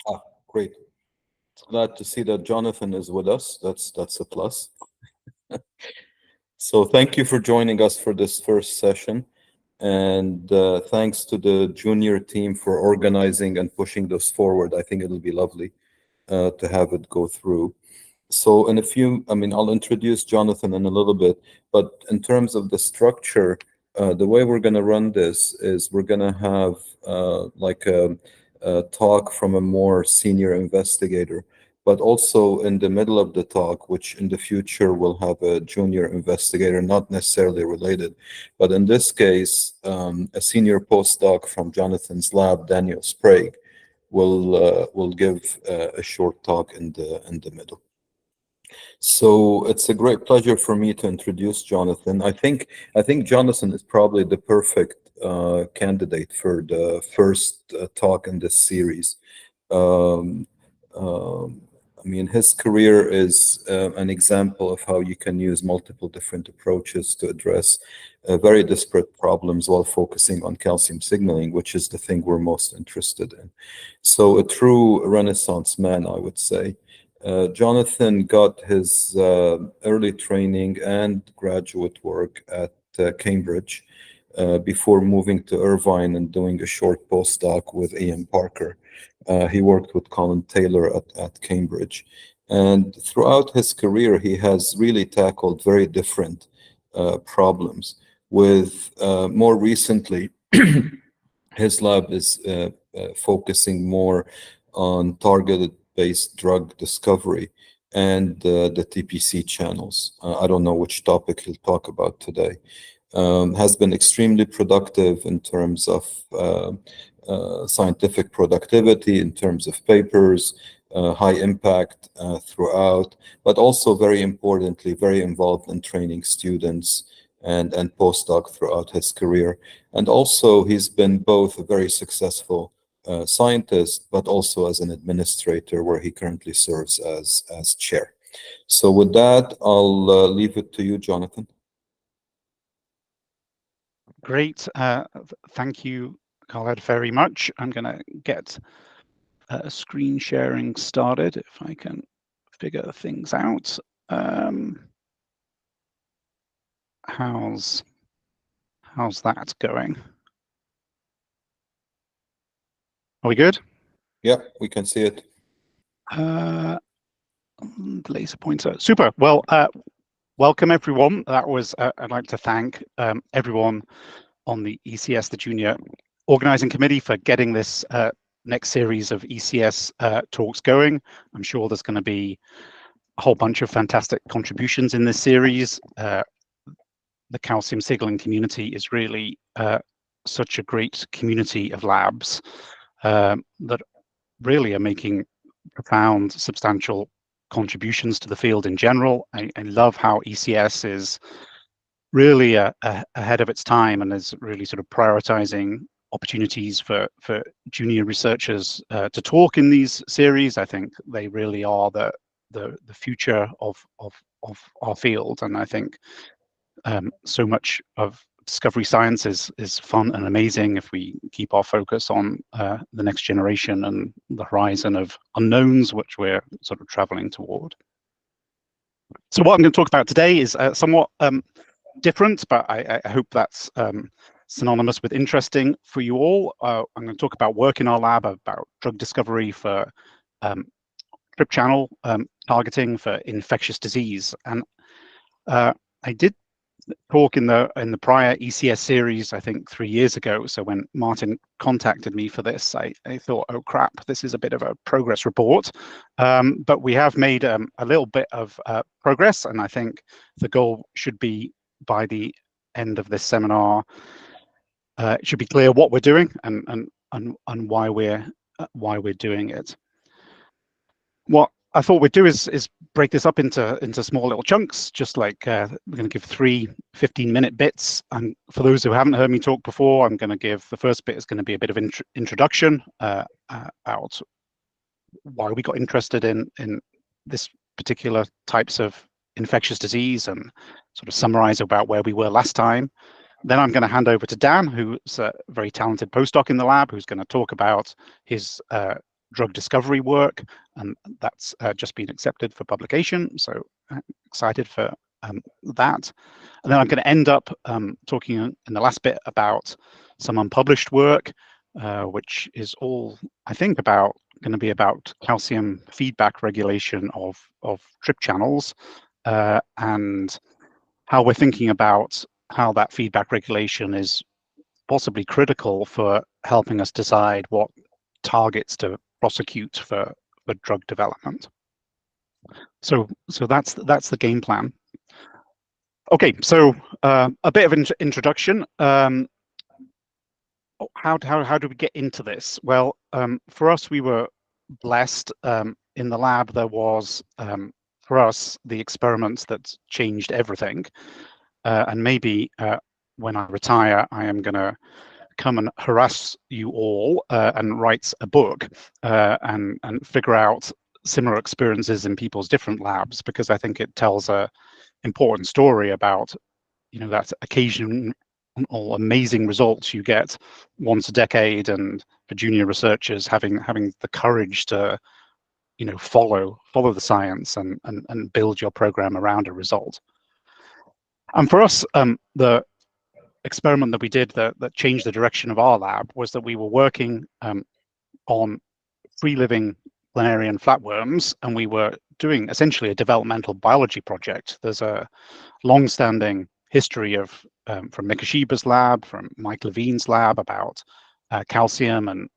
Ah, great. Glad to see that Jonathan is with us. That's a plus. So thank you for joining us for this first session. And thanks to the junior team for organizing and pushing this forward. I think it'll be lovely to have it go through. So in a few, I mean, I'll introduce Jonathan in a little bit, but in terms of the structure, the way we're going to run this is we're going to have like a talk from a more senior investigator, but also in the middle of the talk, which in the future will have a junior investigator, not necessarily related, but in this case, a senior postdoc from Jonathan's lab, Daniel Sprague, will give a short talk in the middle. So it's a great pleasure for me to introduce Jonathan. I think Jonathan is probably the perfect candidate for the first talk in this series. Um, I mean, his career is an example of how you can use multiple different approaches to address very disparate problems while focusing on calcium signaling, which is the thing we're most interested in. So a true Renaissance man, I would say. Jonathan got his early training and graduate work at Cambridge before moving to Irvine and doing a short postdoc with Ian Parker. He worked with Colin Taylor at Cambridge. And throughout his career, he has really tackled very different problems. With more recently, his lab is focusing more on targeted-based drug discovery and the TPC channels. I don't know which topic he'll talk about today. Has been extremely productive in terms of scientific productivity, in terms of papers, high impact throughout, but also very importantly, very involved in training students and postdoc throughout his career. And also he's been both a very successful scientist, but also as an administrator where he currently serves as chair. So with that, I'll leave it to you, Jonathan. Great. Thank you, Khaled, very much. I'm going to get screen sharing started if I can figure things out. How's that going? Are we good? Yeah, we can see it. The laser pointer. Super. Well, welcome everyone. That was, I'd like to thank everyone on the ECS, the Junior Organizing Committee, for getting this next series of ECS talks going. I'm sure there's going to be a whole bunch of fantastic contributions in this series. The calcium signaling community is really such a great community of labs that really are making profound, substantial contributions to the field in general. I love how ECS is really ahead of its time and is really sort of prioritizing opportunities for junior researchers to talk in these series. I think they really are the future of our field, and I think so much of discovery science is fun and amazing if we keep our focus on the next generation and the horizon of unknowns which we're sort of traveling toward. So what I'm going to talk about today is somewhat different, but I hope that's synonymous with interesting for you all. I'm going to talk about work in our lab, about drug discovery for TRP channel targeting for infectious disease. And I did talk in the prior ECS series, I think 3 years ago. So when Martin contacted me for this, I thought, oh crap, this is a bit of a progress report. But we have made a little bit of progress, and I think the goal should be by the end of this seminar, it should be clear what we're doing and why we're doing it. What I thought we'd do is break this up into small little chunks, just like we're going to give 3 15-minute bits. And for those who haven't heard me talk before, I'm going to give the first bit is going to be a bit of introduction about why we got interested in this particular types of infectious disease and sort of summarize about where we were last time. Then I'm going to hand over to Dan, who's a very talented postdoc in the lab, who's going to talk about his drug discovery work, and that's just been accepted for publication. So excited for that. And then I'm going to end up talking in the last bit about some unpublished work, which is all, I think, going to be about calcium feedback regulation of trip channels, and how we're thinking about how that feedback regulation is possibly critical for helping us decide what targets to prosecute for drug development. So that's the game plan. Okay, so a bit of an introduction. How do we get into this? Well, for us, we were blessed. In the lab, there was, for us, the experiments that changed everything. And maybe when I retire, I am going to come and harass you all and write a book and figure out similar experiences in people's different labs, because I think it tells a important story about, you know, that occasional amazing results you get once a decade, and for junior researchers having the courage to, you know, follow the science and build your program around a result. And for us, the experiment that we did that changed the direction of our lab was that we were working on free-living planarian flatworms, and we were doing essentially a developmental biology project. There's a long-standing history of from Mikoshiba's lab, from Mike Levine's lab, about calcium and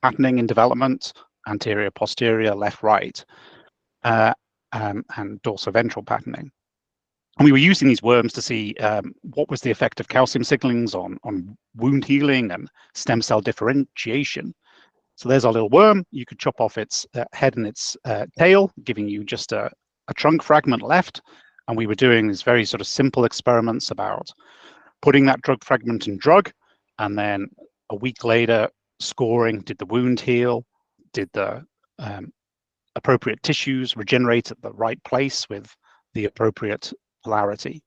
patterning in development, anterior, posterior, left, right, and dorsoventral patterning. And we were using these worms to see what was the effect of calcium signalings on wound healing and stem cell differentiation. So there's our little worm. You could chop off its head and its tail, giving you just a trunk fragment left. And we were doing these very sort of simple experiments about putting that drug fragment in drug, and then a week later scoring, did the wound heal? Did the appropriate tissues regenerate at the right place with the appropriate polarity?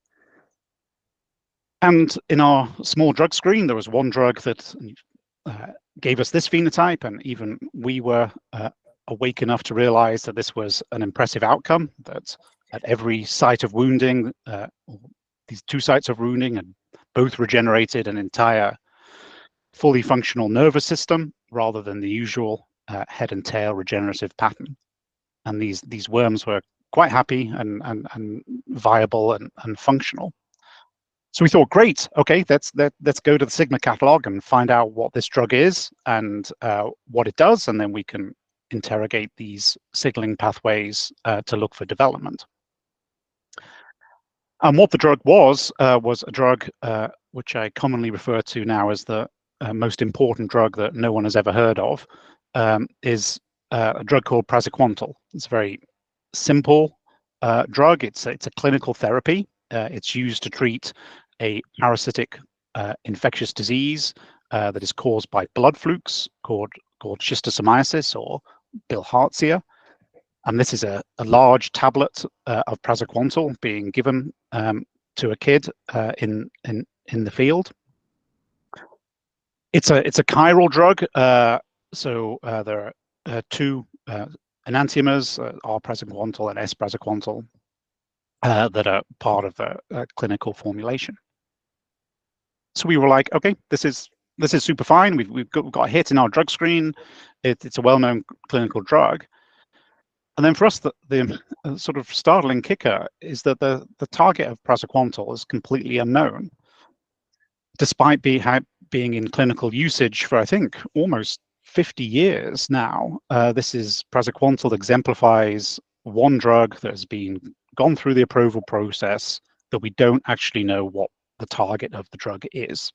And in our small drug screen, there was one drug that gave us this phenotype, and even we were awake enough to realize that this was an impressive outcome, that at every site of wounding, these two sites of wounding had both regenerated an entire fully functional nervous system rather than the usual head and tail regenerative pattern. And these worms were quite happy and viable and functional. So we thought, great, okay, let's go to the Sigma catalog and find out what this drug is and what it does, and then we can interrogate these signaling pathways to look for development. And what the drug was a drug which I commonly refer to now as the most important drug that no one has ever heard of, is a drug called praziquantel. It's a very simple drug. It's a clinical therapy. It's used to treat a parasitic infectious disease that is caused by blood flukes called schistosomiasis or bilharzia. And this is a large tablet of praziquantel being given to a kid in the field. It's a chiral drug, so there are two enantiomers, R-praziquantel and S-praziquantel, that are part of the clinical formulation. So we were like, okay, this is super fine. We've got a hit in our drug screen. It's a well-known clinical drug. And then for us, the sort of startling kicker is that the target of praziquantel is completely unknown, despite being in clinical usage for, I think, almost 50 years now. This is praziquantel exemplifies one drug that has gone through the approval process that we don't actually know what the target of the drug is.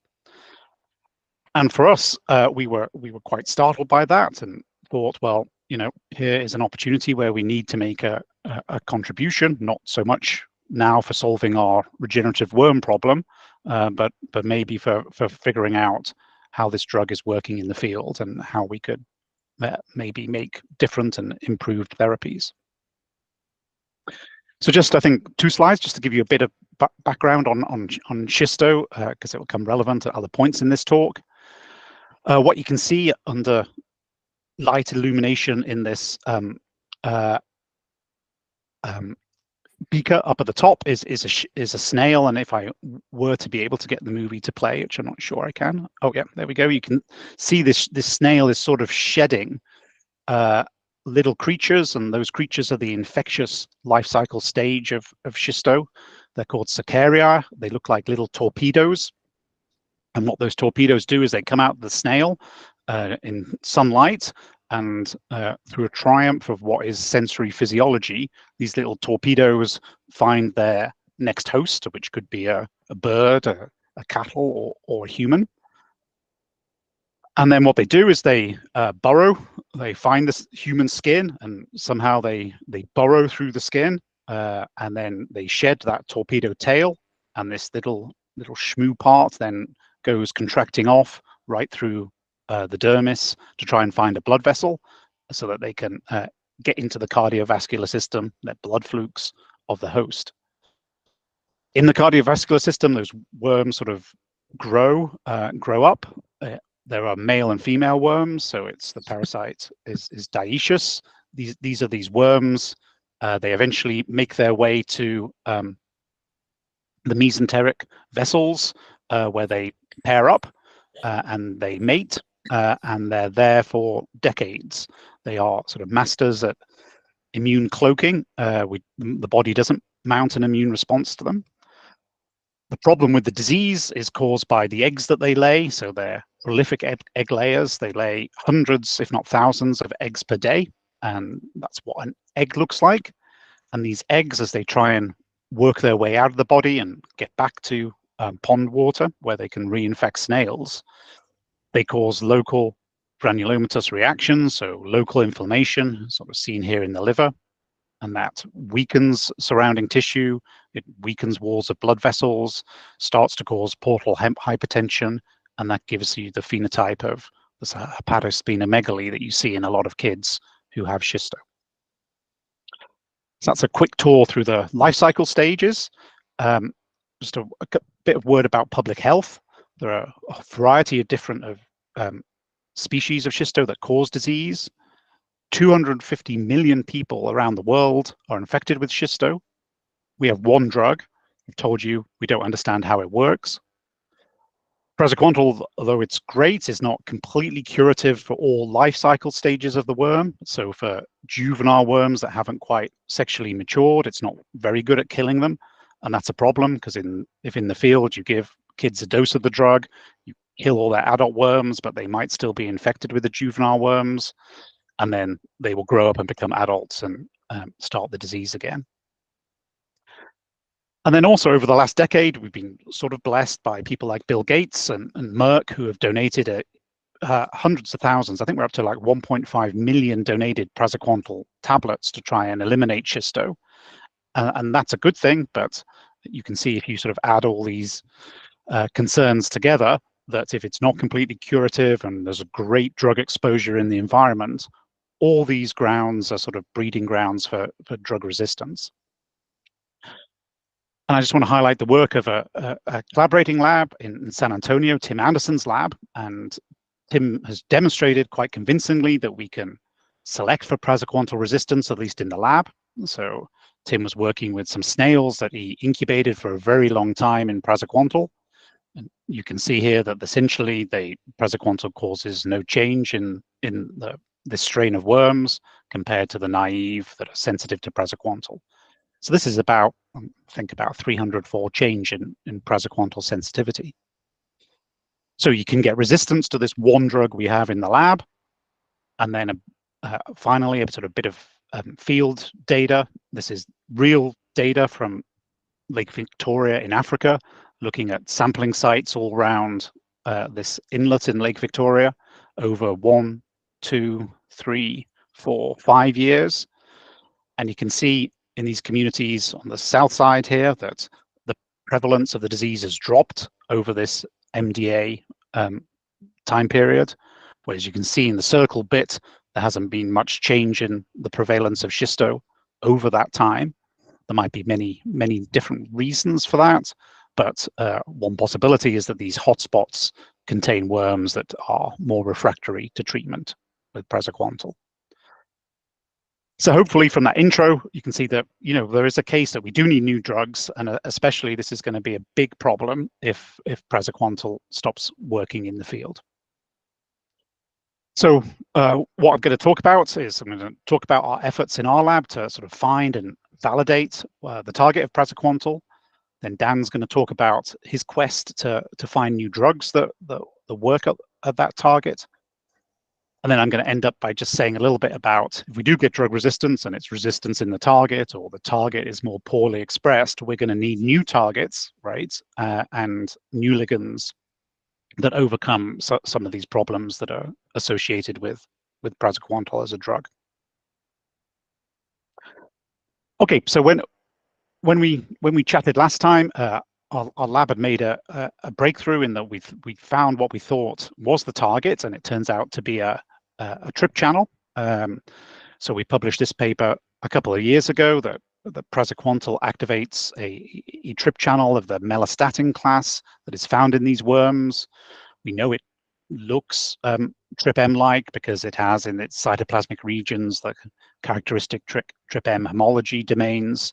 And for us, we were quite startled by that and thought, well, you know, here is an opportunity where we need to make a contribution, not so much now for solving our regenerative worm problem, but maybe for figuring out how this drug is working in the field and how we could maybe make different and improved therapies. So just, I think, 2 slides just to give you a bit of background on schisto, because it will come relevant at other points in this talk. What you can see under light illumination in this beaker up at the top is a snail, and if I were to be able to get the movie to play, which I'm not sure I can. Oh yeah, there we go. You can see this snail is sort of shedding little creatures, and those creatures are the infectious life cycle stage of schisto. They're called Cercaria. They look like little torpedoes, and what those torpedoes do is they come out of the snail in sunlight, and through a triumph of what is sensory physiology, these little torpedoes find their next host, which could be a bird, a cattle, or a human. And then what they do is they burrow. They find this human skin, and somehow they burrow through the skin, and then they shed that torpedo tail, and this little shmoo part then goes contracting off right through the dermis to try and find a blood vessel, so that they can get into the cardiovascular system, that blood flukes of the host. In the cardiovascular system, those worms sort of grow up. There are male and female worms, so it's the parasite is dioecious. These are these worms. They eventually make their way to the mesenteric vessels, where they pair up and they mate, and they're there for decades. They are sort of masters at immune cloaking. The body doesn't mount an immune response to them. The problem with the disease is caused by the eggs that they lay. So they're prolific egg layers. They lay hundreds, if not thousands, of eggs per day. And that's what an egg looks like. And these eggs, as they try and work their way out of the body and get back to pond water where they can reinfect snails, they cause local granulomatous reactions, so local inflammation, sort of seen here in the liver. And that weakens surrounding tissue, it weakens walls of blood vessels, starts to cause portal hypertension, and that gives you the phenotype of this hepatosplenomegaly that you see in a lot of kids who have schisto. So that's a quick tour through the life cycle stages. Just a bit of word about public health. There are a variety of different species of schisto that cause disease. 250 million people around the world are infected with schisto. We have one drug. I've told you we don't understand how it works. Praziquantel, although it's great, is not completely curative for all life cycle stages of the worm. So for juvenile worms that haven't quite sexually matured, it's not very good at killing them. And that's a problem, because if in the field you give kids a dose of the drug, you kill all their adult worms, but they might still be infected with the juvenile worms. And then they will grow up and become adults and start the disease again. And then also over the last decade, we've been sort of blessed by people like Bill Gates and Merck, who have donated hundreds of thousands. I think we're up to like 1.5 million donated praziquantel tablets to try and eliminate schisto. And that's a good thing, but you can see if you sort of add all these concerns together, that if it's not completely curative and there's a great drug exposure in the environment, all these grounds are sort of breeding grounds for drug resistance. And I just want to highlight the work of a collaborating lab in San Antonio, Tim Anderson's lab. And Tim has demonstrated quite convincingly that we can select for praziquantel resistance, at least in the lab. So Tim was working with some snails that he incubated for a very long time in praziquantel. And you can see here that essentially praziquantel causes no change in this strain of worms compared to the naive that are sensitive to praziquantel. So this is about, I think, about 300-fold change in praziquantel sensitivity. So you can get resistance to this one drug we have in the lab, and then finally a sort of bit of field data. This is real data from Lake Victoria in Africa, looking at sampling sites all around this inlet in Lake Victoria over 1, 2, 3, 4, 5 years. And you can see in these communities on the south side here that the prevalence of the disease has dropped over this MDA time period, whereas you can see in the circle bit, there hasn't been much change in the prevalence of schisto over that time. There might be many, many different reasons for that, but one possibility is that these hotspots contain worms that are more refractory to treatment. praziquantel. So hopefully from that intro, you can see that, there is a case that we do need new drugs, and especially this is going to be a big problem if praziquantel stops working in the field. So what I'm going to talk about is I'm going to talk about our efforts in our lab to sort of find and validate the target of praziquantel. Then Dan's going to talk about his quest to find new drugs that work at that target. And then I'm going to end up by just saying a little bit about if we do get drug resistance and it's resistance in the target, or the target is more poorly expressed, we're going to need new targets, right? And new ligands that overcome some of these problems that are associated with praziquantel as a drug. Okay, so when we chatted last time, our lab had made a breakthrough in that we found what we thought was the target, and it turns out to be a trip channel. So we published this paper a couple of years ago that praziquantel activates a trip channel of the melastatin class that is found in these worms. We know it looks TRPM-like because it has in its cytoplasmic regions the characteristic TRPM homology domains.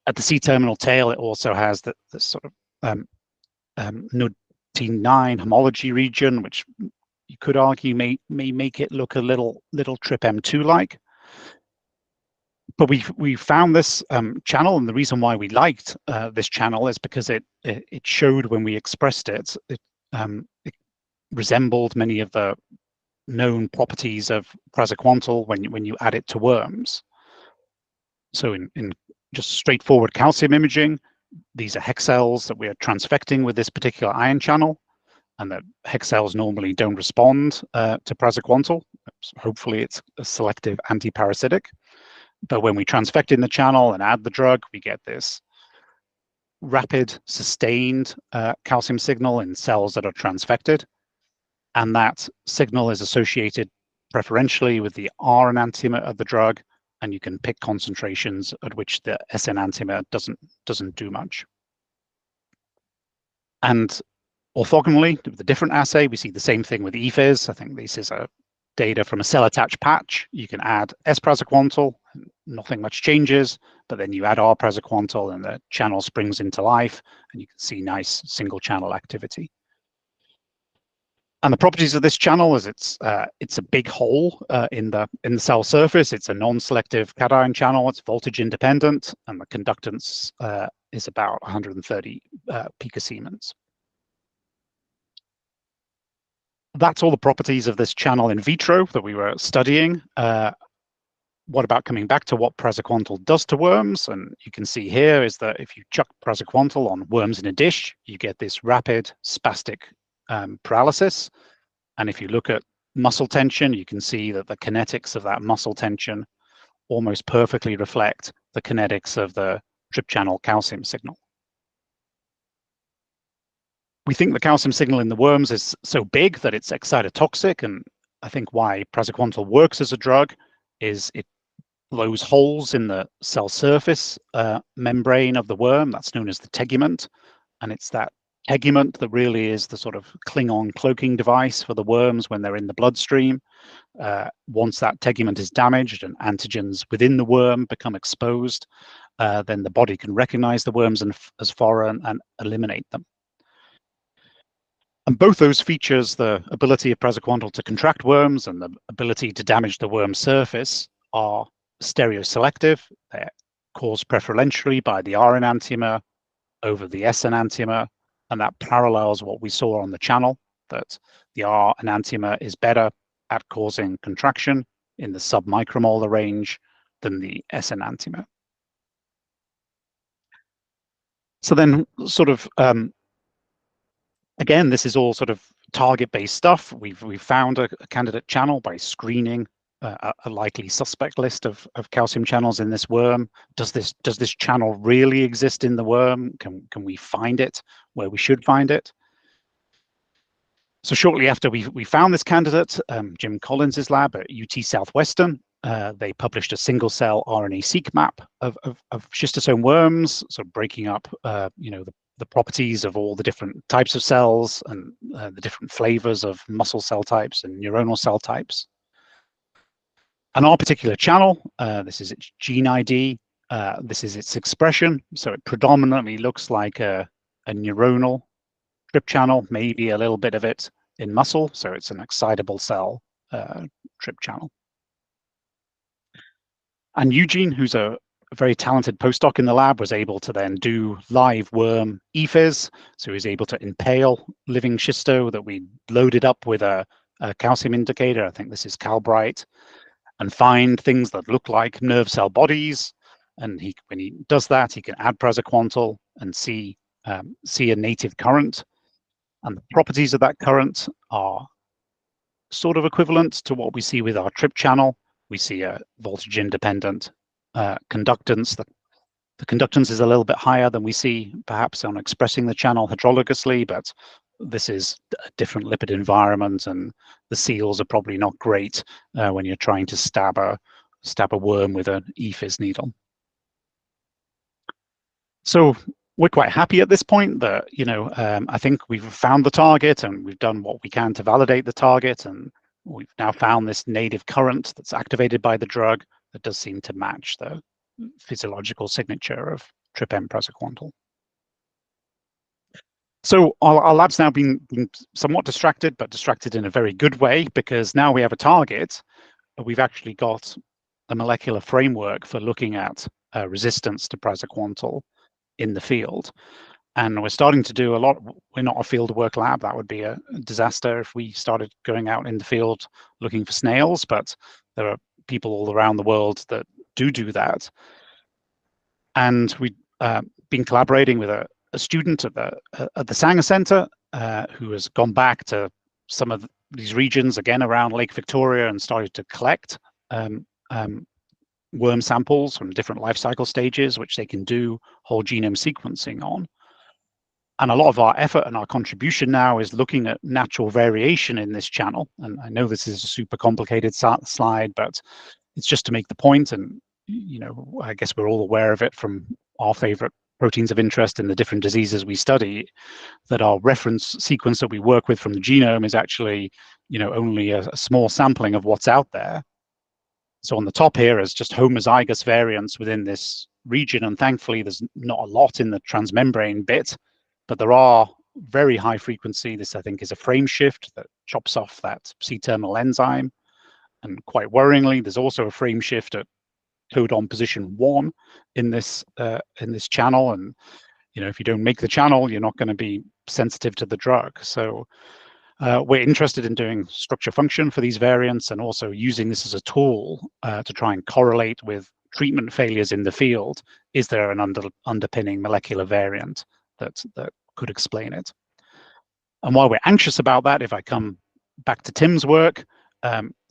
At the C-terminal tail, it also has the sort of NUD-9 homology region, which you could argue may make it look a little TRPM2-like. But we found this channel, and the reason why we liked this channel is because it showed when we expressed it resembled many of the known properties of praziquantel when you add it to worms. So in just straightforward calcium imaging, these are hex cells that we are transfecting with this particular ion channel, and that hex cells normally don't respond to praziquantel. Hopefully it's a selective antiparasitic. But when we transfect in the channel and add the drug, we get this rapid, sustained calcium signal in cells that are transfected. And that signal is associated preferentially with the R enantiomer of the drug, and you can pick concentrations at which the S enantiomer doesn't do much. And orthogonally, with a different assay, we see the same thing with EFIS. I think this is a data from a cell-attached patch. You can add S-praziquantel, nothing much changes, but then you add R-praziquantel and the channel springs into life, and you can see nice single-channel activity. And the properties of this channel is it's a big hole in the cell surface. It's a non-selective cation channel. It's voltage independent, and the conductance is about 130 picosiemens. That's all the properties of this channel in vitro that we were studying. What about coming back to what praziquantel does to worms? And you can see here is that if you chuck praziquantel on worms in a dish, you get this rapid spastic paralysis. And if you look at muscle tension, you can see that the kinetics of that muscle tension almost perfectly reflect the kinetics of the trip channel calcium signal. We think the calcium signal in the worms is so big that it's excitotoxic, and I think why praziquantel works as a drug is it blows holes in the cell surface membrane of the worm. That's known as the tegument, and it's that tegument that really is the sort of Klingon cloaking device for the worms when they're in the bloodstream. Once that tegument is damaged and antigens within the worm become exposed, then the body can recognize the worms as foreign and eliminate them. And both those features, the ability of praziquantel to contract worms and the ability to damage the worm surface, are stereoselective. They're caused preferentially by the R enantiomer over the S enantiomer, and that parallels what we saw on the channel, that the R enantiomer is better at causing contraction in the submicromolar range than the S enantiomer. So then sort of, again, this is all sort of target-based stuff. We've found a candidate channel by screening a likely suspect list of calcium channels in this worm. Does this channel really exist in the worm? Can we find it where we should find it? So shortly after we found this candidate, Jim Collins's lab at UT Southwestern, they published a single-cell RNA-seq map of schistosome worms, so breaking up the properties of all the different types of cells and the different flavors of muscle cell types and neuronal cell types. And our particular channel, this is its gene ID, this is its expression. So it predominantly looks like a neuronal TRP channel, maybe a little bit of it in muscle. So it's an excitable cell TRP channel. And Eugene, who's a very talented postdoc in the lab, was able to then do live worm EFIS. So he was able to impale living schisto that we loaded up with a calcium indicator. I think this is Calbright, and find things that look like nerve cell bodies. And when he does that, he can add praziquantel and see a native current. And the properties of that current are sort of equivalent to what we see with our TRP channel. We see a voltage independent conductance. The conductance is a little bit higher than we see perhaps on expressing the channel hydrologously, but this is a different lipid environment, and the seals are probably not great when you're trying to stab a worm with an EFIS needle. So we're quite happy at this point that, I think we've found the target and we've done what we can to validate the target, and we've now found this native current that's activated by the drug that does seem to match the physiological signature of TRPM praziquantel. So our lab's now been somewhat distracted, but distracted in a very good way, because now we have a target. We've actually got a molecular framework for looking at resistance to praziquantel in the field. And we're starting to do a lot. We're not a field work lab. That would be a disaster if we started going out in the field looking for snails, but there are people all around the world that do that. And we've been collaborating with a student at the Sanger Center who has gone back to some of these regions, again around Lake Victoria, and started to collect worm samples from different life cycle stages, which they can do whole genome sequencing on. And a lot of our effort and our contribution now is looking at natural variation in this channel. And I know this is a super complicated slide, but it's just to make the point. And, I guess we're all aware of it from our favorite proteins of interest in the different diseases we study, that our reference sequence that we work with from the genome is actually, only a small sampling of what's out there. So on the top here is just homozygous variants within this region. And thankfully, there's not a lot in the transmembrane bit, but there are very high frequency. This, I think, is a frame shift that chops off that C-terminal enzyme. And quite worryingly, there's also a frame shift at codon position 1 in this channel. And, if you don't make the channel, you're not going to be sensitive to the drug. So we're interested in doing structure function for these variants, and also using this as a tool to try and correlate with treatment failures in the field. Is there an underpinning molecular variant that could explain it? And while we're anxious about that, if I come back to Tim's work,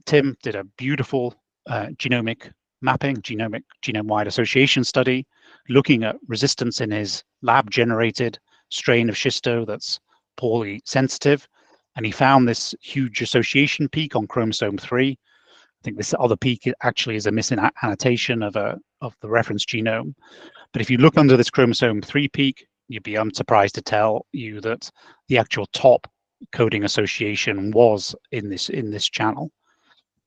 Tim did a beautiful genomic mapping, genome-wide association study, looking at resistance in his lab-generated strain of schisto that's poorly sensitive. And he found this huge association peak on chromosome 3. I think this other peak actually is a missing annotation of the reference genome. But if you look under this chromosome 3 peak, you'd be unsurprised to tell you that the actual top coding association was in this channel.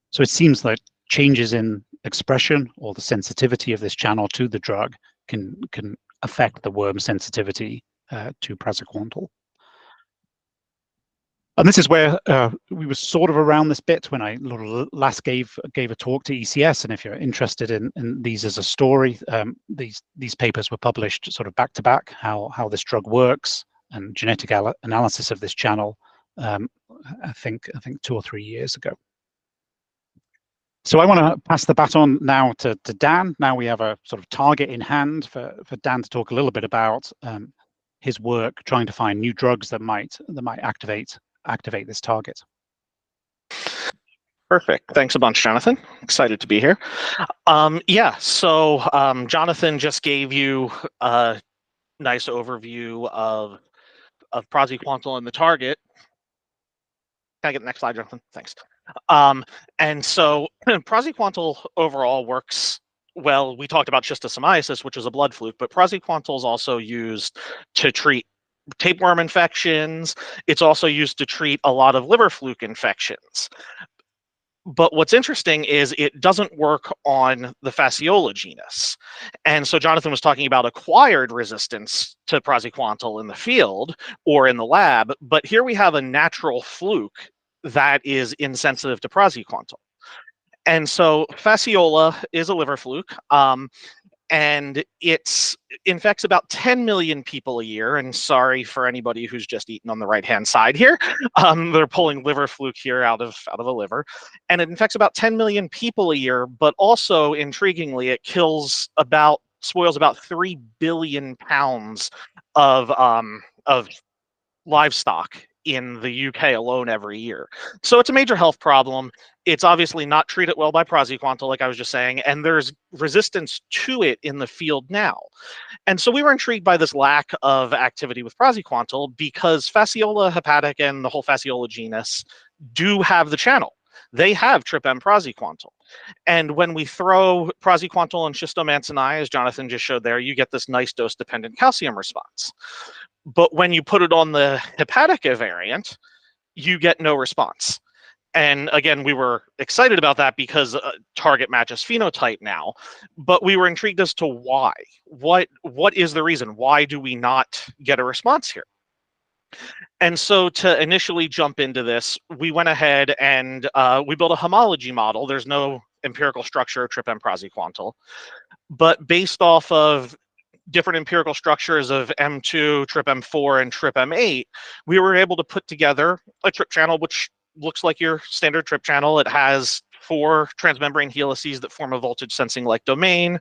So it seems that changes in expression or the sensitivity of this channel to the drug can affect the worm sensitivity to praziquantel. And this is where we were sort of around this bit when I last gave a talk to ECS. And if you're interested in these as a story, these papers were published sort of back to back, how this drug works, and genetic analysis of this channel, I think 2 or 3 years ago. So I want to pass the baton now to Dan. Now we have a sort of target in hand for Dan to talk a little bit about his work trying to find new drugs that might activate this target. Perfect. Thanks a bunch, Jonathan. Excited to be here. So Jonathan just gave you a nice overview of praziquantel and the target. Can I get the next slide, Jonathan? Thanks. And so praziquantel overall works well. We talked about schistosomiasis, which is a blood fluke, but praziquantel is also used to treat tapeworm infections. It's also used to treat a lot of liver fluke infections. But what's interesting is it doesn't work on the fasciola genus. And so Jonathan was talking about acquired resistance to praziquantel in the field or in the lab, but here we have a natural fluke that is insensitive to praziquantel. And so fasciola is a liver fluke. And it infects about 10 million people a year. And sorry for anybody who's just eaten on the right-hand side here. They're pulling liver fluke here out of a liver. And it infects about 10 million people a year, but also, intriguingly, it spoils about 3 billion pounds of livestock in the UK alone every year. So it's a major health problem. It's obviously not treated well by praziquantel, like I was just saying, and there's resistance to it in the field now. And so we were intrigued by this lack of activity with praziquantel because Fasciola hepatica and the whole Fasciola genus do have the channel. They have TRPM praziquantel. And when we throw praziquantel and schistomancini, as Jonathan just showed there, you get this nice dose-dependent calcium response. But when you put it on the hepatica variant, you get no response. And again, we were excited about that because target matches phenotype now, but we were intrigued as to why. What is the reason? Why do we not get a response here? And so to initially jump into this, we went ahead and we built a homology model. There's no empirical structure of TRPM praziquantel, but based off of different empirical structures of M2, TRPM4, and TRPM8, we were able to put together a TRP channel, which looks like your standard TRP channel. It has 4 transmembrane helices that form a voltage sensing-like domain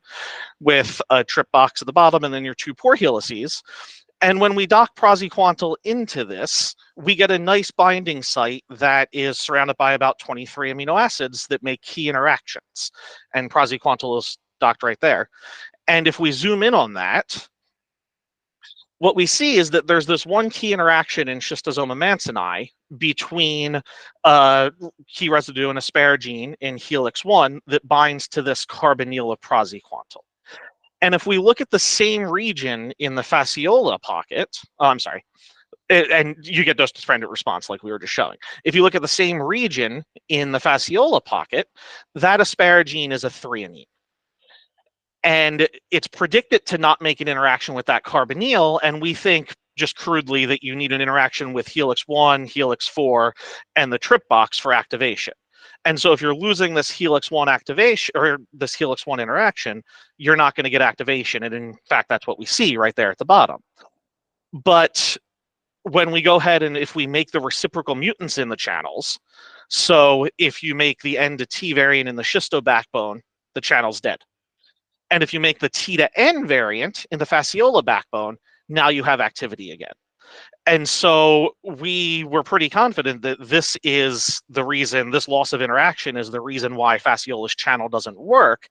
with a TRP box at the bottom and then your 2 pore helices. And when we dock praziquantel into this, we get a nice binding site that is surrounded by about 23 amino acids that make key interactions. And praziquantel is docked right there. And if we zoom in on that, what we see is that there's this one key interaction in Schistosoma mancini between a key residue and asparagine in helix 1 that binds to this carbonyl of praziquantel. And if we look at the same region in the fasciola pocket, and you get dose-dependent response like we were just showing. If you look at the same region in the fasciola pocket, that asparagine is a threonine. And it's predicted to not make an interaction with that carbonyl, and we think just crudely that you need an interaction with helix 1, helix 4, and the TRP box for activation. And so if you're losing this helix 1 activation or this helix 1 interaction, you're not going to get activation. And in fact, that's what we see right there at the bottom. But when we go ahead and if we make the reciprocal mutants in the channels, so if you make the N to T variant in the schisto backbone, the channel's dead. And if you make the T to N variant in the fasciola backbone, now you have activity again. And so we were pretty confident that this is the reason, this loss of interaction is the reason why fasciola's channel doesn't work.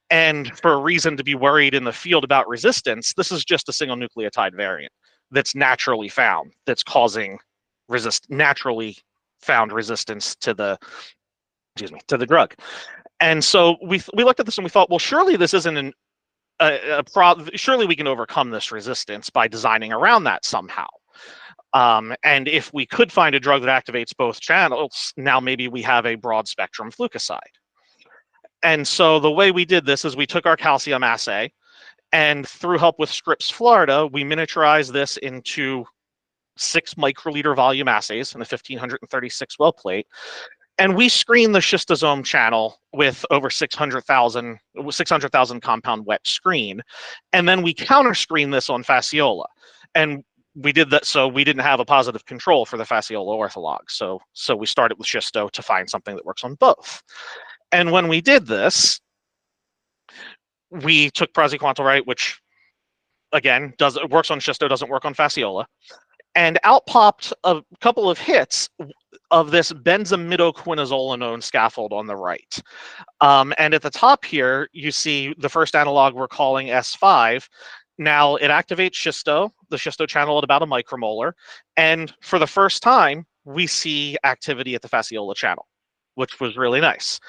And for a reason to be worried in the field about resistance, this is just a single nucleotide variant that's naturally found, that's causing naturally found resistance to the drug. And so we looked at this and we thought, well, surely this isn't surely we can overcome this resistance by designing around that somehow. And if we could find a drug that activates both channels, now maybe we have a broad spectrum flucoside. And so the way we did this is we took our calcium assay and through help with Scripps Florida, we miniaturized this into 6 microliter volume assays in the 1536 well plate. And we screened the schistosome channel with over 600,000 compound wet screen. And then we counter screened this on fasciola. And we did that so we didn't have a positive control for the fasciola ortholog. So we started with schisto to find something that works on both. And when we did this, we took praziquantel, right, which again works on schisto, doesn't work on fasciola, and out popped a couple of hits of this benzimidoquinazolinone scaffold on the right. And at the top here, you see the first analog we're calling S5. Now it activates the schisto channel at about a micromolar. And for the first time, we see activity at the fasciola channel, which was really nice.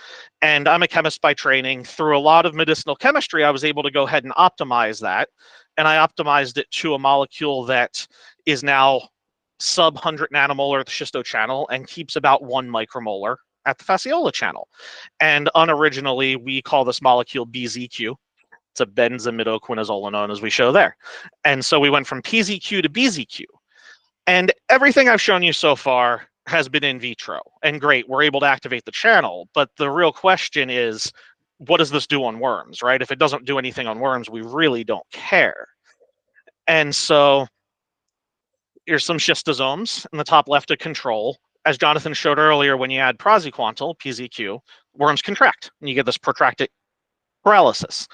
And I'm a chemist by training. Through a lot of medicinal chemistry, I was able to go ahead and optimize that. And I optimized it to a molecule that is now sub 100 nanomolar at the schisto channel and keeps about 1 micromolar at the fasciola channel. And unoriginally, we call this molecule BZQ. It's a benzimidoquinozolinone, as we show there. And so we went from PZQ to BZQ. And everything I've shown you so far has been in vitro. And great, we're able to activate the channel. But the real question is, what does this do on worms, right? If it doesn't do anything on worms, we really don't care. And so here's some schistosomes in the top left of control. As Jonathan showed earlier, when you add praziquantel, PZQ, worms contract, and you get this protracted paralysis.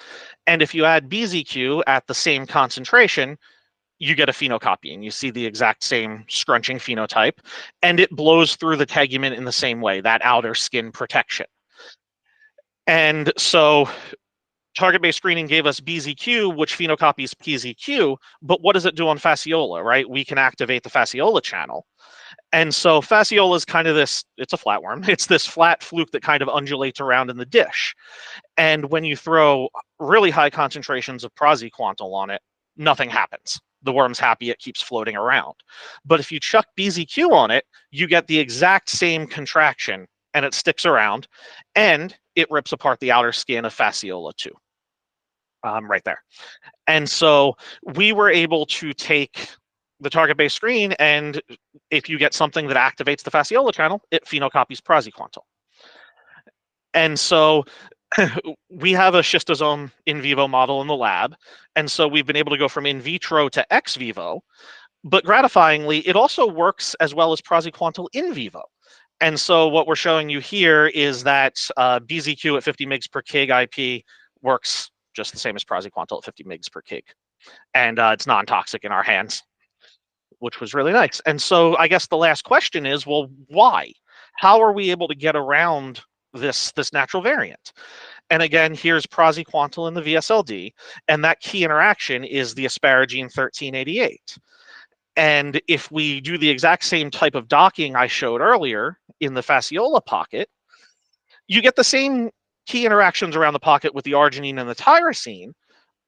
And if you add BZQ at the same concentration, you get a phenocopying. You see the exact same scrunching phenotype, and it blows through the tegument in the same way, that outer skin protection. And so target-based screening gave us BZQ, which phenocopies PZQ, but what does it do on fasciola, right? We can activate the fasciola channel. And so fasciola is kind of this, it's a flatworm. It's this flat fluke that kind of undulates around in the dish. And when you throw really high concentrations of praziquantel on it, nothing happens. The worm's happy, it keeps floating around. But if you chuck BZQ on it, you get the exact same contraction, and it sticks around, and it rips apart the outer skin of fasciola too, right there. And so we were able to take the target-based screen, and if you get something that activates the fasciola channel, it phenocopies praziquantel. And so we have a schistosome in vivo model in the lab, and so we've been able to go from in vitro to ex vivo, but gratifyingly, it also works as well as praziquantel in vivo. And so what we're showing you here is that BZQ at 50 mg per kg IP works just the same as praziquantel at 50 mg per kg. And it's non-toxic in our hands, which was really nice. And so I guess the last question is, well, why? How are we able to get around this natural variant? And again, here's praziquantel in the VSLD, and that key interaction is the asparagine 1388. And if we do the exact same type of docking I showed earlier in the fasciola pocket, you get the same key interactions around the pocket with the arginine and the tyrosine,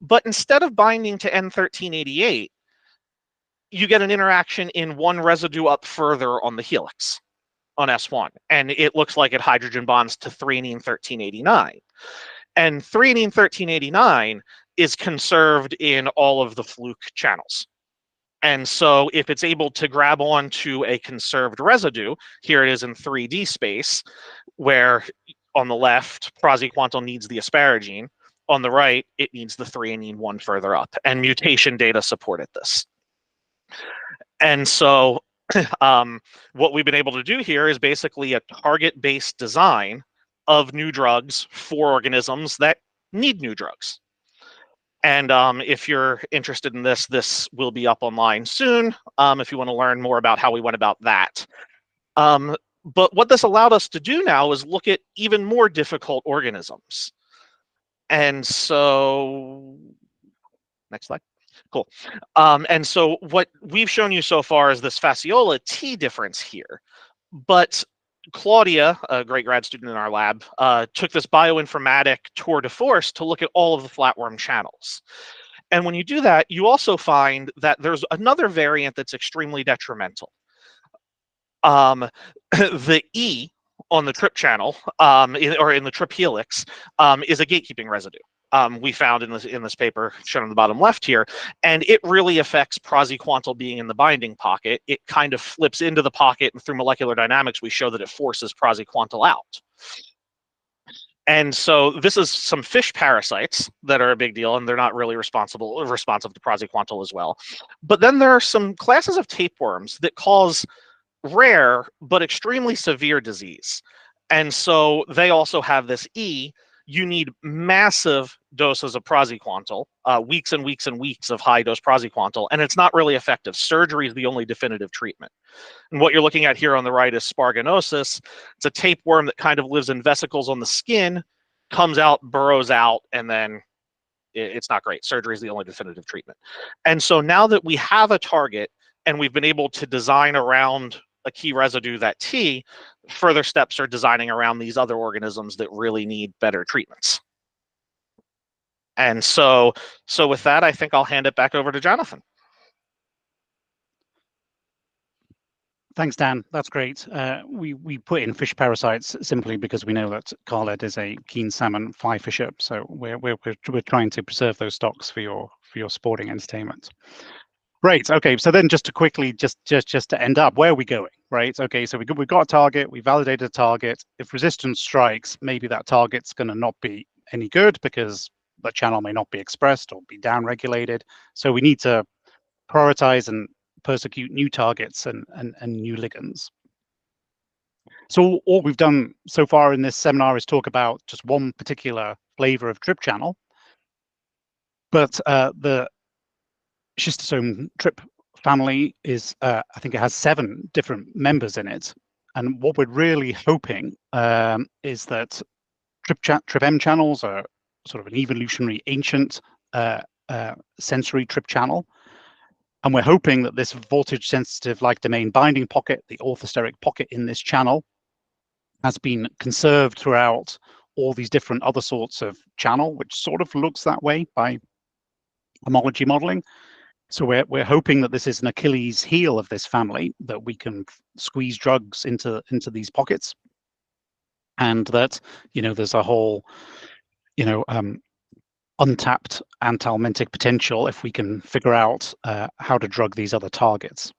but instead of binding to N1388, you get an interaction in one residue up further on the helix on S1, and it looks like it hydrogen bonds to threonine 1389. And threonine 1389 is conserved in all of the fluke channels. And so if it's able to grab onto a conserved residue, here it is in 3D space, where on the left, praziquantel needs the asparagine. On the right, it needs the threonine one further up. And mutation data supported this. And so what we've been able to do here is basically a target-based design of new drugs for organisms that need new drugs. And if you're interested in this, this will be up online soon if you want to learn more about how we went about that. But what this allowed us to do now is look at even more difficult organisms. And so, next slide. Cool. And so what we've shown you so far is this fasciola T difference here. But Claudia, a great grad student in our lab, took this bioinformatic tour de force to look at all of the flatworm channels. And when you do that, you also find that there's another variant that's extremely detrimental. The E on the trip channel, or in the trip helix, is a gatekeeping residue. We found in this paper shown on the bottom left here, and it really affects praziquantel being in the binding pocket. It kind of flips into the pocket, and through molecular dynamics, we show that it forces praziquantel out. And so this is some fish parasites that are a big deal, and they're not really responsive to praziquantel as well. But then there are some classes of tapeworms that cause rare but extremely severe disease. And so they also have this E. You need massive doses of praziquantel, weeks and weeks and weeks of high dose praziquantel, and it's not really effective. Surgery is the only definitive treatment. And what you're looking at here on the right is sparganosis. It's a tapeworm that kind of lives in vesicles on the skin, comes out, burrows out, and then it's not great. Surgery is the only definitive treatment. And so now that we have a target and we've been able to design around a key residue, that T, further steps are designing around these other organisms that really need better treatments. And so with that, I think I'll hand it back over to Jonathan. Thanks, Dan. That's great. We put in fish parasites simply because we know that Carlet is a keen salmon fly fisher, so we're trying to preserve those stocks for your sporting entertainment. Right. Okay. So then, just to quickly, just to end up, where are we going? Right. Okay. So we've got a target. We validated a target. If resistance strikes, maybe that target's going to not be any good because the channel may not be expressed or be downregulated. So we need to prioritize and persecute new targets and new ligands. So all we've done so far in this seminar is talk about just one particular flavor of trip channel, but the schistosome trip family is, I think it has 7 different members in it. And what we're really hoping is that trip M channels are sort of an evolutionary ancient sensory trip channel. And we're hoping that this voltage sensitive like domain binding pocket, the orthosteric pocket in this channel, has been conserved throughout all these different other sorts of channel, which sort of looks that way by homology modeling. So we're hoping that this is an Achilles heel of this family, that we can squeeze drugs into these pockets, and that, you know, there's a whole, you know, untapped anthelmintic potential if we can figure out how to drug these other targets.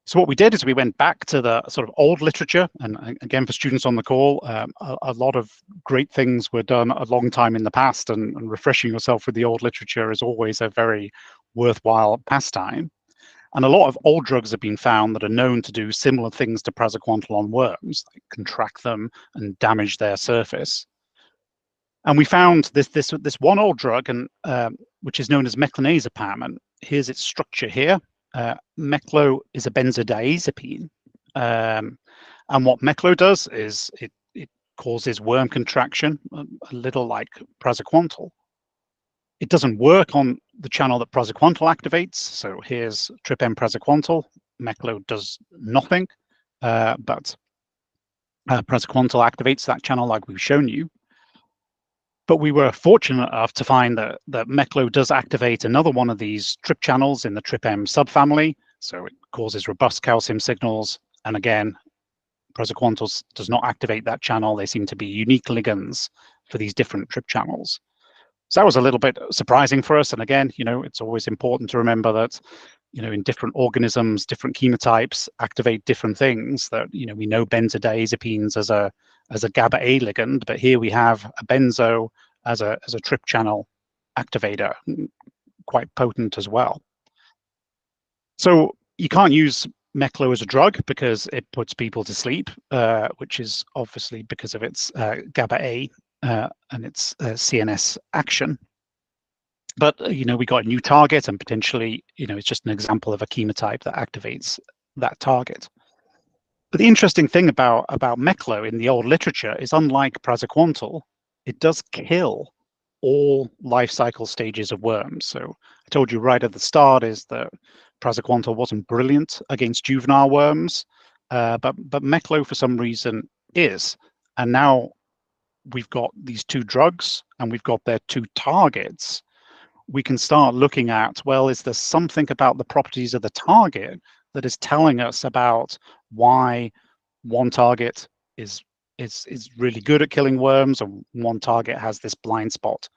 So what we did is we went back to the sort of old literature, and again, for students on the call, a lot of great things were done a long time in the past, and refreshing yourself with the old literature is always a very worthwhile pastime. And a lot of old drugs have been found that are known to do similar things to praziquantel on worms, like contract them and damage their surface. And we found this one old drug, and which is known as meclonazepam, and here's its structure here. Meclo is a benzodiazepine, and what meclo does is it causes worm contraction, a little like praziquantel. It doesn't work on the channel that praziquantel activates. So here's trip M praziquantel. Meclo does nothing, but praziquantel activates that channel like we've shown you. But we were fortunate enough to find that meclo does activate another one of these trip channels in the trip M subfamily. So it causes robust calcium signals. And again, praziquantel does not activate that channel. They seem to be unique ligands for these different trip channels. So that was a little bit surprising for us. And again, you know, it's always important to remember that, you know, in different organisms, different chemotypes activate different things. That, you know, we know benzodiazepines as a GABA A ligand, but here we have a benzo as a trip channel activator, quite potent as well. So you can't use meclo as a drug because it puts people to sleep, which is obviously because of its GABA A and its CNS action. But you know, we got a new target, and potentially, you know, it's just an example of a chemotype that activates that target. But the interesting thing about meclo in the old literature is, unlike praziquantel, it does kill all life cycle stages of worms. So I told you right at the start is that praziquantel wasn't brilliant against juvenile worms, but meclo for some reason is. And now we've got these 2 drugs and we've got their 2 targets. We can start looking at, well, is there something about the properties of the target that is telling us about why one target is really good at killing worms, and one target has this blind spot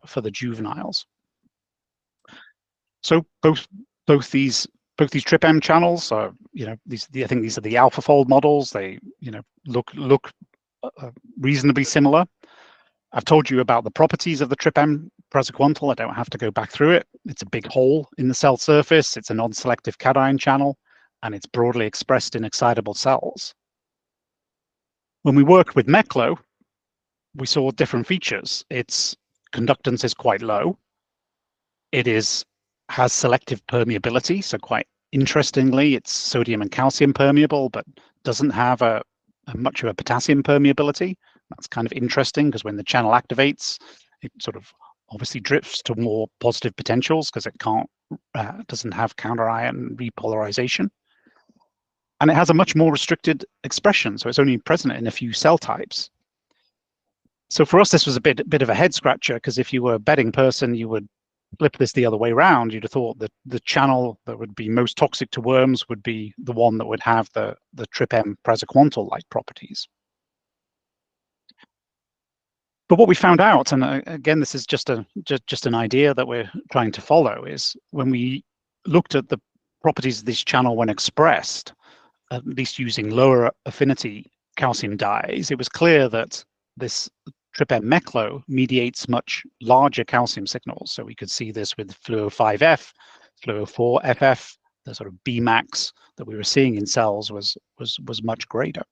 for the juveniles. So both these trip M channels are, you know, I think these are the AlphaFold models. They, you know, look reasonably similar. I've told you about the properties of the trip M praziquantel. I don't have to go back through it. It's a big hole in the cell surface. It's a non-selective cation channel, and it's broadly expressed in excitable cells. When we worked with meclo, we saw different features. Its conductance is quite low. It has selective permeability. So quite interestingly, it's sodium and calcium permeable, but doesn't have a much of a potassium permeability. That's kind of interesting because when the channel activates, it sort of obviously drifts to more positive potentials because it doesn't have counter-ion repolarization. And it has a much more restricted expression, so it's only present in a few cell types. So for us, this was a bit of a head scratcher, because if you were a betting person, you would flip this the other way around, you'd have thought that the channel that would be most toxic to worms would be the one that would have the TRPM praziquantel-like properties. But what we found out, and again, this is just an idea that we're trying to follow, is when we looked at the properties of this channel when expressed, at least using lower affinity calcium dyes, it was clear that this TRPM-meclo mediates much larger calcium signals. So we could see this with fluo5F, fluo4FF, the sort of Bmax that we were seeing in cells was much greater.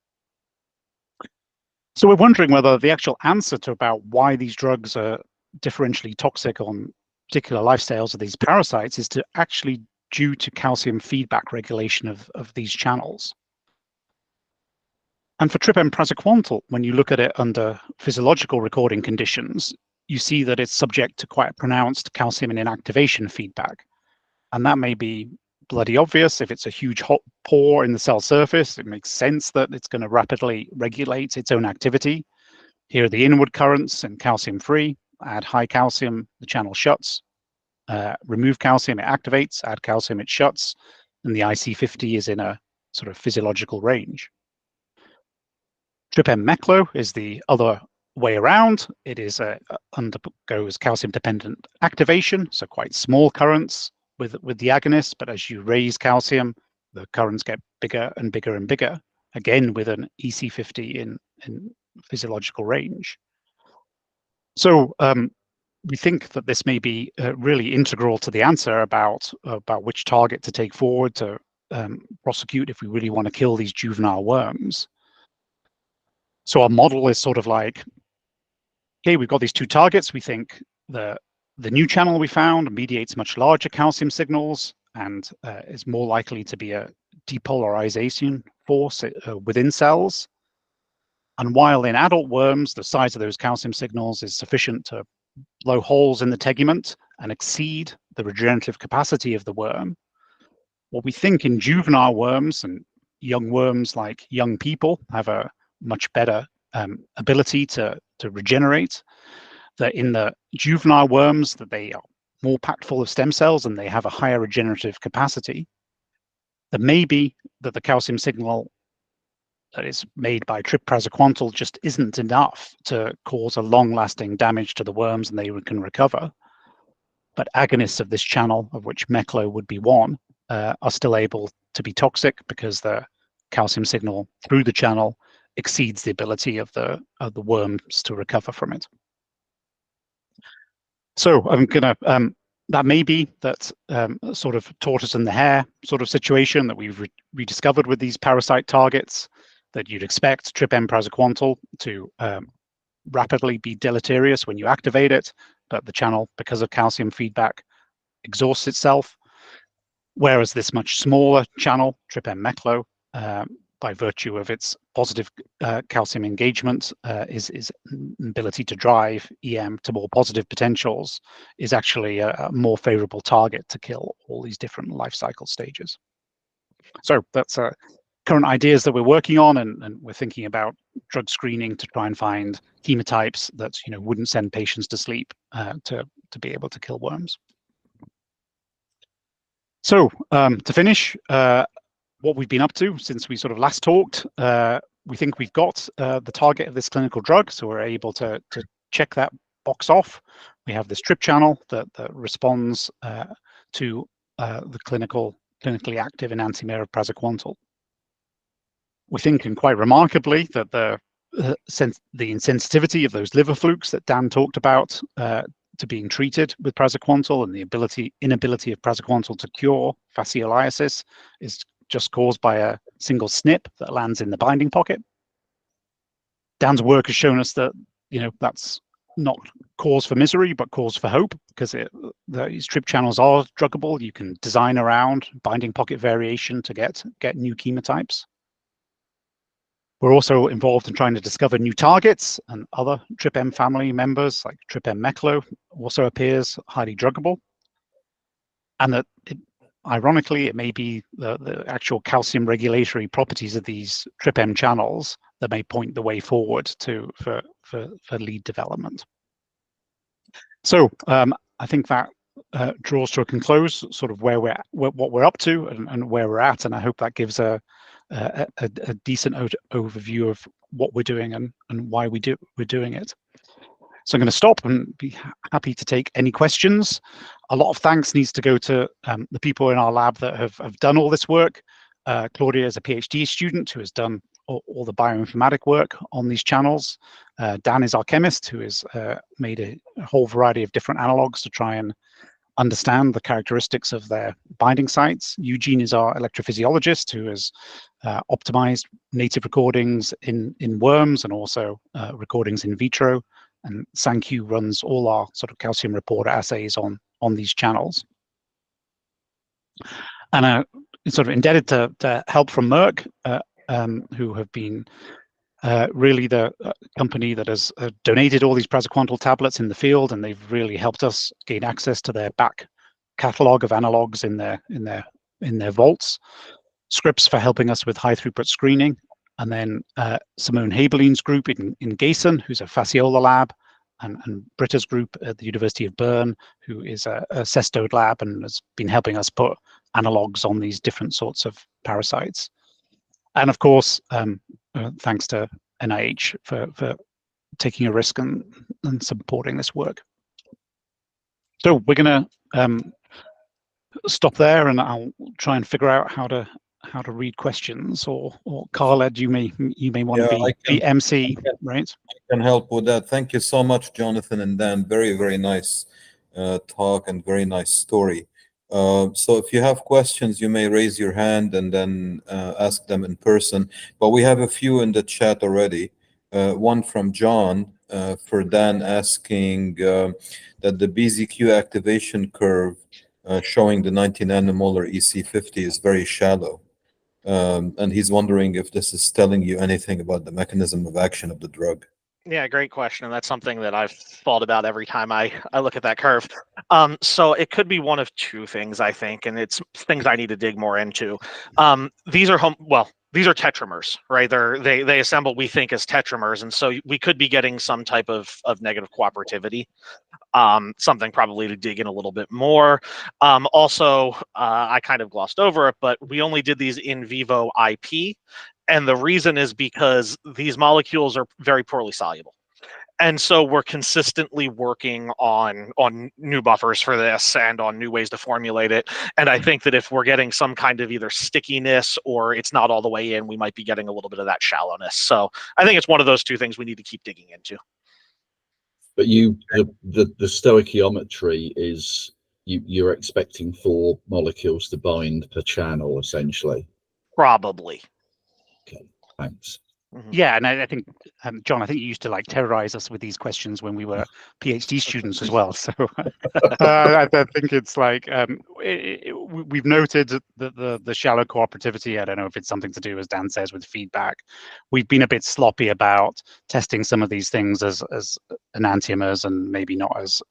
So we're wondering whether the actual answer to about why these drugs are differentially toxic on particular lifestyles of these parasites is to actually due to calcium feedback regulation of these channels. And for TRPM praziquantel, when you look at it under physiological recording conditions, you see that it's subject to quite pronounced calcium inactivation feedback. And that may be bloody obvious. If it's a huge hot pore in the cell surface, it makes sense that it's going to rapidly regulate its own activity. Here are the inward currents and calcium-free. Add high calcium, the channel shuts. Remove calcium, it activates. Add calcium, it shuts. And the IC50 is in a sort of physiological range. TRPM-meclo is the other way around. It is undergoes calcium-dependent activation, so quite small currents with the agonist, but as you raise calcium, the currents get bigger and bigger and bigger, again with an EC50 in physiological range. So we think that this may be really integral to the answer about which target to take forward to prosecute if we really want to kill these juvenile worms. So our model is sort of like, okay, we've got these two targets. We think the new channel we found mediates much larger calcium signals and is more likely to be a depolarization force within cells. And while in adult worms, the size of those calcium signals is sufficient to blow holes in the tegument and exceed the regenerative capacity of the worm, what we think in juvenile worms, and young worms like young people have a much better ability to regenerate, that in the juvenile worms that they are more packed full of stem cells and they have a higher regenerative capacity, that maybe that the calcium signal that is made by TRP praziquantel just isn't enough to cause a long-lasting damage to the worms and they can recover. But agonists of this channel, of which meclo would be one, are still able to be toxic because the calcium signal through the channel exceeds the ability of the worms to recover from it. So I'm gonna that may be that sort of tortoise and the hare sort of situation that we've rediscovered with these parasite targets, that you'd expect TRPM praziquantel to rapidly be deleterious when you activate it, but the channel, because of calcium feedback, exhausts itself. Whereas this much smaller channel, TRPM-meclo, by virtue of its positive calcium engagement, is ability to drive EM to more positive potentials, is actually a more favorable target to kill all these different life cycle stages. So that's current ideas that we're working on, and we're thinking about drug screening to try and find chemotypes that wouldn't send patients to sleep to be able to kill worms. So to finish, what we've been up to since we sort of last talked, we think we've got the target of this clinical drug, so we're able to check that box off. We have this TRP channel that responds to the clinically active enantiomer of praziquantel. We think, and quite remarkably, that the insensitivity of those liver flukes that Dan talked about to being treated with praziquantel, and the inability of praziquantel to cure fascioliasis is just caused by a single SNP that lands in the binding pocket. Dan's work has shown us that that's not cause for misery, but cause for hope, because these TRP channels are druggable. You can design around binding pocket variation to get new chemotypes. We're also involved in trying to discover new targets, and other TRPM family members like TRPM-meclo also appears highly druggable. And that, ironically, it may be the actual calcium regulatory properties of these TRPM channels that may point the way forward for lead development. So I think that draws to a close, sort of where what we're up to and where we're at, and I hope that gives a decent overview of what we're doing and why we're doing it. So I'm going to stop and be happy to take any questions. A lot of thanks needs to go to the people in our lab that have done all this work. Claudia is a PhD student who has done all the bioinformatic work on these channels. Dan is our chemist who has made a whole variety of different analogs to try and understand the characteristics of their binding sites. Eugene is our electrophysiologist who has optimized native recordings in worms and also recordings in vitro. And Sankyu runs all our sort of calcium reporter assays on these channels. And sort of indebted to help from Merck, who have been really the company that has donated all these praziquantel tablets in the field, and they've really helped us gain access to their back catalog of analogs in their vaults. Scripps for helping us with high throughput screening, and then Simone Habeline's group in Gayson, who's a fasciola lab, and Britta's group at the University of Bern, who is a cestode lab and has been helping us put analogs on these different sorts of parasites. And of course, thanks to NIH for taking a risk and supporting this work. So we're going to stop there, and I'll try and figure out how to read questions. Or Khaled, you may want to be MC, right? I can help with that. Thank you so much, Jonathan and Dan. Very, very nice talk and very nice story. So if you have questions, you may raise your hand and then ask them in person. But we have a few in the chat already. One from John for Dan asking that the BZQ activation curve showing the 90 nanomolar EC50 is very shallow. And he's wondering if this is telling you anything about the mechanism of action of the drug. Yeah, great question. And that's something that I've thought about every time I look at that curve. So it could be one of two things, I think, and it's things I need to dig more into. These are these are tetramers, right? They assemble, we think, as tetramers, and so we could be getting some type of negative cooperativity. Something probably to dig in a little bit more. Also, I kind of glossed over it, but we only did these in vivo IP. And the reason is because these molecules are very poorly soluble. And so we're consistently working on new buffers for this and on new ways to formulate it. And I think that if we're getting some kind of either stickiness or it's not all the way in, we might be getting a little bit of that shallowness. So I think it's one of those two things we need to keep digging into. But the stoichiometry is you're expecting 4 molecules to bind per channel, essentially. Probably. Okay, thanks. Yeah, and I think, John, I think you used to like terrorize us with these questions when we were PhD students as well. So I think it's like we've noted that the shallow cooperativity. I don't know if it's something to do, as Dan says, with feedback. We've been a bit sloppy about testing some of these things as enantiomers and maybe not as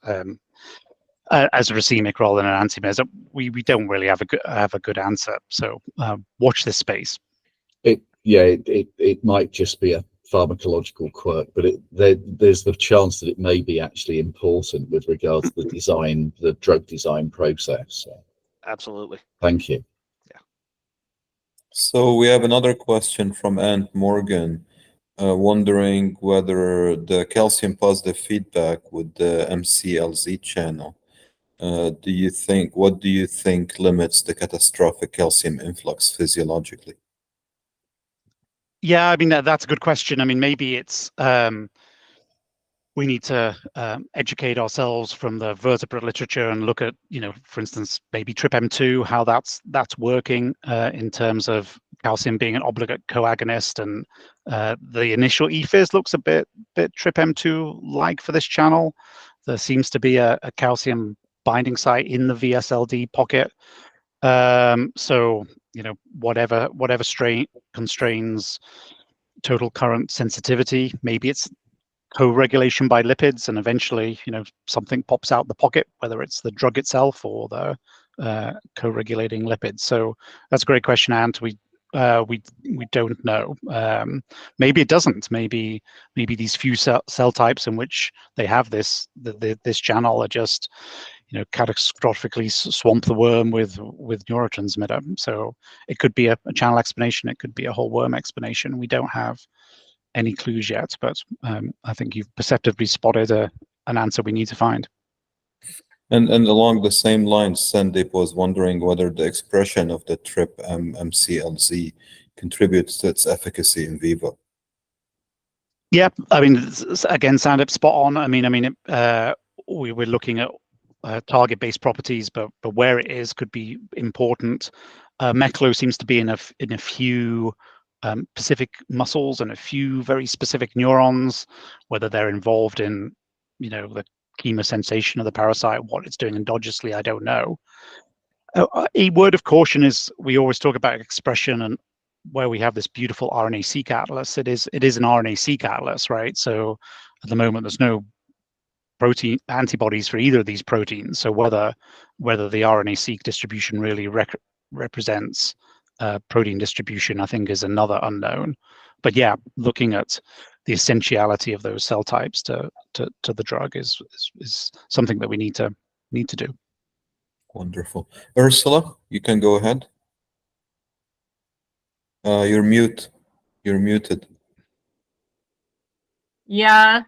racemic rather than enantiomers. We don't really have a good answer. So watch this space. It might just be a pharmacological quirk, but there's the chance that it may be actually important with regard to the drug design process. So. Absolutely. Thank you. Yeah. So we have another question from Ant Morgan, wondering whether the calcium positive feedback with the MCLZ channel, what do you think limits the catastrophic calcium influx physiologically? Yeah, I mean, that's a good question. I mean, maybe it's we need to educate ourselves from the vertebrate literature and look at, for instance, maybe TRPM2, how that's working in terms of calcium being an obligate coagonist, and the initial EFIS looks a bit TRPM2 like for this channel. There seems to be a calcium binding site in the VSLD pocket. So whatever strain constrains total current sensitivity, maybe it's co-regulation by lipids, and eventually something pops out the pocket, whether it's the drug itself or the co-regulating lipids. So that's a great question, Ant. We don't know. Maybe it doesn't. Maybe these few cell types in which they have this channel are just catastrophically swamp the worm with neurotransmitter. So it could be a channel explanation, it could be a whole worm explanation. We don't have any clues yet, but I think you've perceptively spotted an answer we need to find. And along the same lines, Sandeep was wondering whether the expression of the TRPM-MCLZ contributes to its efficacy in vivo. Yeah, I mean, again, Sandeep, spot on. I mean, we were looking at target-based properties, but where it is could be important. Meclo seems to be in a few specific muscles and a few very specific neurons. Whether they're involved in, the chemosensation of the parasite, what it's doing endogenously, I don't know. A word of caution is we always talk about expression, and where we have this beautiful RNA-seq atlas, it is an RNA-seq atlas, right? So at the moment, there's no protein antibodies for either of these proteins. So whether the RNA-seq distribution really represents protein distribution, I think, is another unknown. But yeah, looking at the essentiality of those cell types to the drug is something that we need to do. Wonderful. Ursula, you can go ahead. You're muted. Yeah,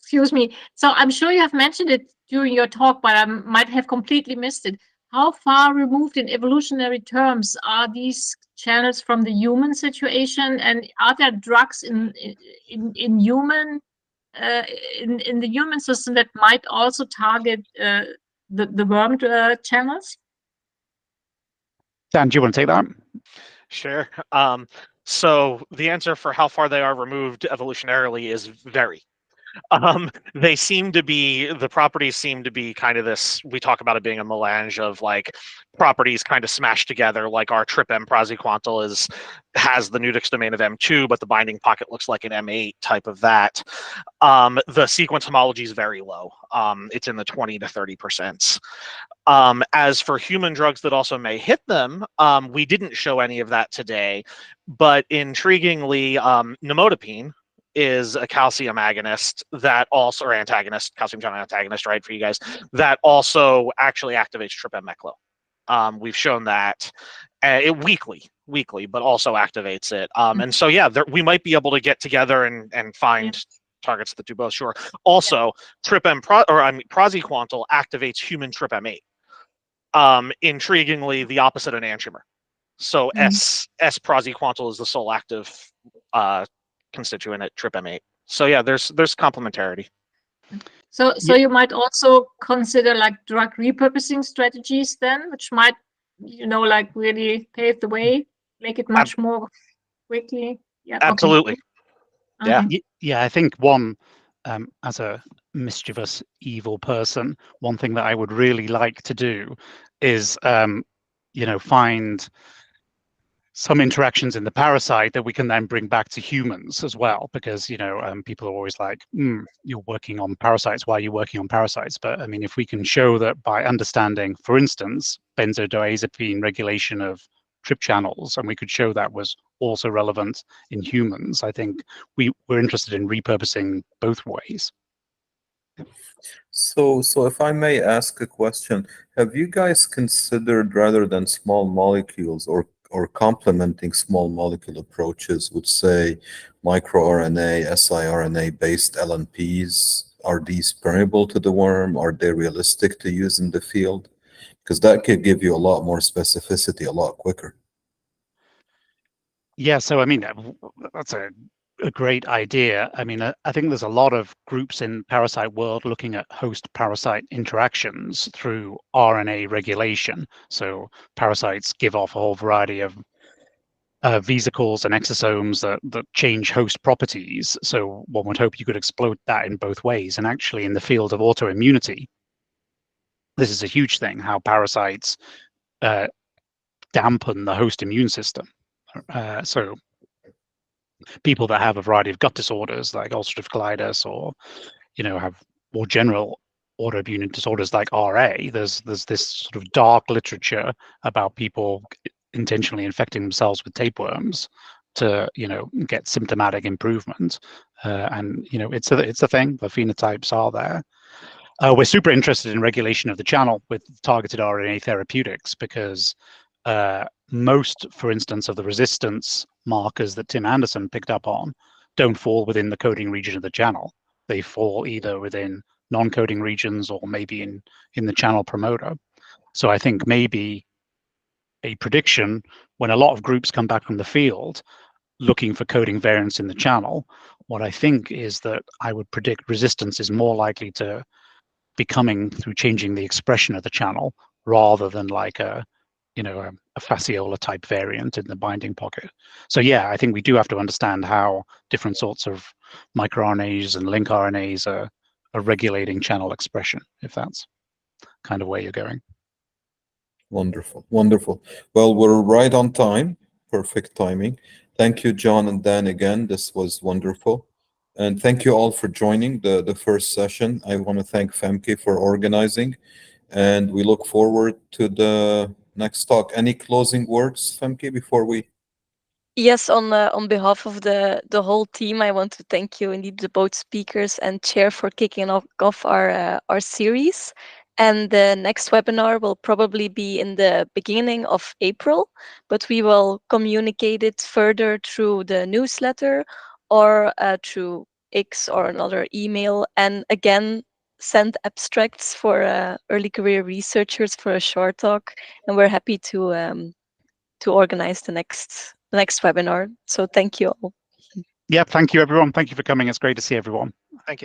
excuse me. So I'm sure you have mentioned it during your talk, but I might have completely missed it. How far removed in evolutionary terms are these channels from the human situation, and are there drugs in human in the human system that might also target the worm channels? Dan, do you want to take that? Sure. So the answer for how far they are removed evolutionarily is very. The properties seem to be kind of this, we talk about it being a melange of like properties kind of smashed together, like our TRPM praziquantel has the nudix domain of M2, but the binding pocket looks like an M8 type of that. The sequence homology is very low. It's in the 20 to 30%. As for human drugs that also may hit them, we didn't show any of that today, but intriguingly, nimodipine is a calcium agonist that also, or antagonist, calcium channel antagonist, right, for you guys, that also actually activates TRPM-Meclo. We've shown that weekly, but also activates it. And so, yeah, we might be able to get together and find targets that do both, sure. Also, praziquantel activates human TRPM8. Intriguingly, the opposite of enantiomer. So S praziquantel is the sole active constituent at TRPM8. So yeah, there's complementarity. So you might also consider like drug repurposing strategies then, which might, like really pave the way, make it much more quickly. Yeah, absolutely. Okay. Yeah, I think one, as a mischievous, evil person, one thing that I would really like to do is, find some interactions in the parasite that we can then bring back to humans as well, because people are always like, you're working on parasites, why are you working on parasites? But I mean, if we can show that by understanding, for instance, benzodiazepine regulation of TRP channels, and we could show that was also relevant in humans, I think we're interested in repurposing both ways. So if I may ask a question, have you guys considered, rather than small molecules or complementing small molecule approaches with, say, microRNA, siRNA-based LNPs, are these permeable to the worm? Are they realistic to use in the field? Because that could give you a lot more specificity a lot quicker. Yeah, so I mean, that's a great idea. I mean, I think there's a lot of groups in parasite world looking at host-parasite interactions through RNA regulation. So parasites give off a whole variety of vesicles and exosomes that change host properties. So one would hope you could exploit that in both ways. And actually, in the field of autoimmunity, this is a huge thing, how parasites dampen the host immune system. So people that have a variety of gut disorders like ulcerative colitis, or have more general autoimmune disorders like RA, there's this sort of dark literature about people intentionally infecting themselves with tapeworms to get symptomatic improvement, and it's a thing. The phenotypes are there. We're super interested in regulation of the channel with targeted RNA therapeutics because most, for instance, of the resistance markers that Tim Anderson picked up on don't fall within the coding region of the channel. They fall either within non-coding regions or maybe in the channel promoter. So I think maybe a prediction when a lot of groups come back from the field looking for coding variants in the channel, what I think is that I would predict resistance is more likely to be coming through changing the expression of the channel rather than like a fasciola type variant in the binding pocket. So yeah, I think we do have to understand how different sorts of microRNAs and link RNAs are regulating channel expression, if that's kind of where you're going. Wonderful, wonderful. Well, we're right on time. Perfect timing. Thank you, John and Dan, again. This was wonderful. And thank you all for joining the first session. I want to thank Femke for organizing, and we look forward to the next talk. Any closing words, Femke, before we? Yes, on behalf of the whole team, I want to thank you indeed, the both speakers and chair, for kicking off our series. And the next webinar will probably be in the beginning of April, but we will communicate it further through the newsletter or through X or another email. And again, send abstracts for early career researchers for a short talk, and we're happy to organize the next webinar. So thank you all. Yeah, thank you everyone. Thank you for coming. It's great to see everyone. Thank you.